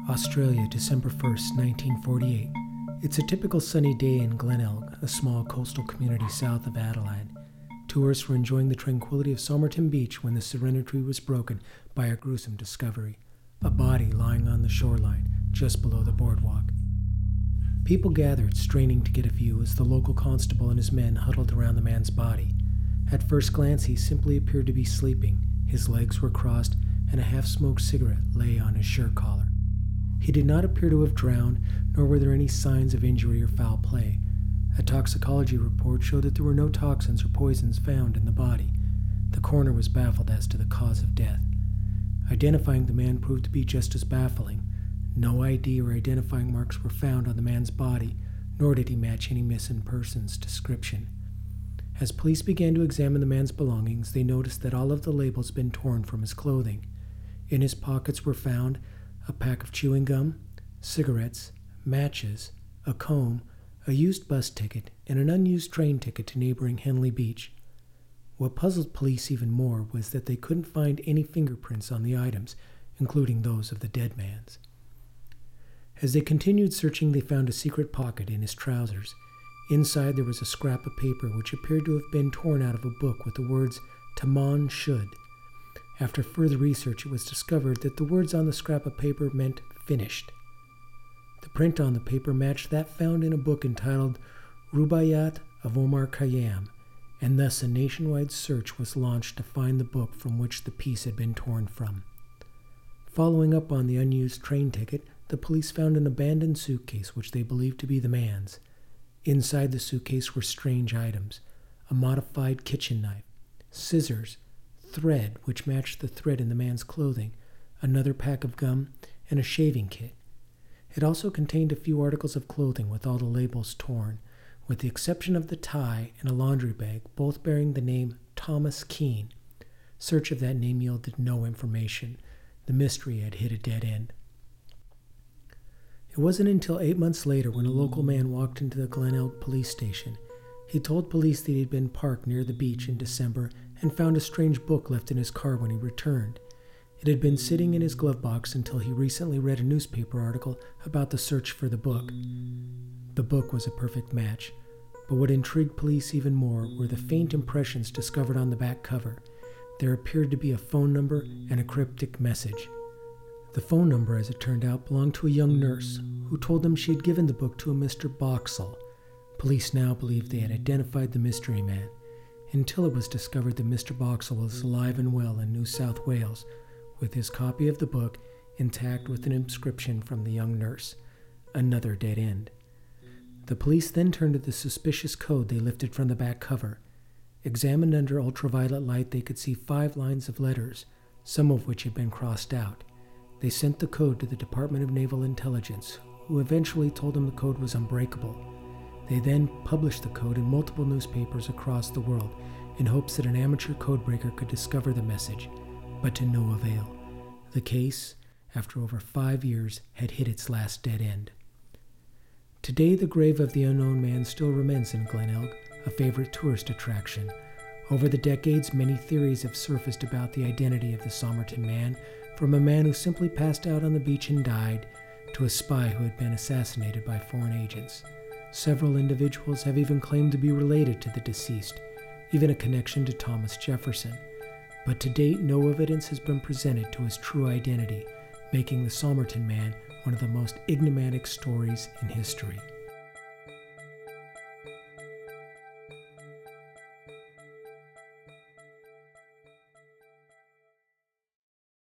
Australia, December 1st, 1948. It's a typical sunny day in Glenelg, a small coastal community south of Adelaide. Tourists were enjoying the tranquility of Somerton Beach when the serenity was broken by a gruesome discovery: a body lying on the shoreline, just below the boardwalk. People gathered, straining to get a view, as the local constable and his men huddled around the man's body. At first glance, he simply appeared to be sleeping. His legs were crossed, and a half-smoked cigarette lay on his shirt collar. He did not appear to have drowned, nor were there any signs of injury or foul play. A toxicology report showed that there were no toxins or poisons found in the body. The coroner was baffled as to the cause of death. Identifying the man proved to be just as baffling. No ID or identifying marks were found on the man's body, nor did he match any missing person's description. As police began to examine the man's belongings, they noticed that all of the labels had been torn from his clothing. In his pockets were found a pack of chewing gum, cigarettes, matches, a comb, a used bus ticket, and an unused train ticket to neighboring Henley Beach. What puzzled police even more was that they couldn't find any fingerprints on the items, including those of the dead man's. As they continued searching, they found a secret pocket in his trousers. Inside there was a scrap of paper which appeared to have been torn out of a book with the words "Taman should." After further research, it was discovered that the words on the scrap of paper meant "finished." The print on the paper matched that found in a book entitled Rubaiyat of Omar Khayyam, and thus a nationwide search was launched to find the book from which the piece had been torn from. Following up on the unused train ticket, the police found an abandoned suitcase which they believed to be the man's. Inside the suitcase were strange items: a modified kitchen knife, scissors, thread which matched the thread in the man's clothing, another pack of gum, and a shaving kit. It also contained a few articles of clothing with all the labels torn, with the exception of the tie and a laundry bag, both bearing the name Thomas Keane. Search of that name yielded no information. The mystery had hit a dead end. It wasn't until 8 months later when a local man walked into the Glenelg police station. He told police that he had been parked near the beach in December and found a strange book left in his car when he returned. It had been sitting in his glove box until he recently read a newspaper article about the search for the book. The book was a perfect match, but what intrigued police even more were the faint impressions discovered on the back cover. There appeared to be a phone number and a cryptic message. The phone number, as it turned out, belonged to a young nurse who told them she had given the book to a Mr. Boxall. Police now believed they had identified the mystery man, until it was discovered that Mr. Boxall was alive and well in New South Wales, with his copy of the book intact with an inscription from the young nurse. Another dead end. The police then turned to the suspicious code they lifted from the back cover. Examined under ultraviolet light, they could see 5 lines of letters, some of which had been crossed out. They sent the code to the Department of Naval Intelligence, who eventually told them the code was unbreakable. They then published the code in multiple newspapers across the world in hopes that an amateur codebreaker could discover the message, but to no avail. The case, after over 5 years, had hit its last dead end. Today, the grave of the unknown man still remains in Glenelg, a favorite tourist attraction. Over the decades, many theories have surfaced about the identity of the Somerton man, from a man who simply passed out on the beach and died, to a spy who had been assassinated by foreign agents. Several individuals have even claimed to be related to the deceased, even a connection to Thomas Jefferson. But to date, no evidence has been presented to his true identity, making the Somerton man one of the most enigmatic stories in history.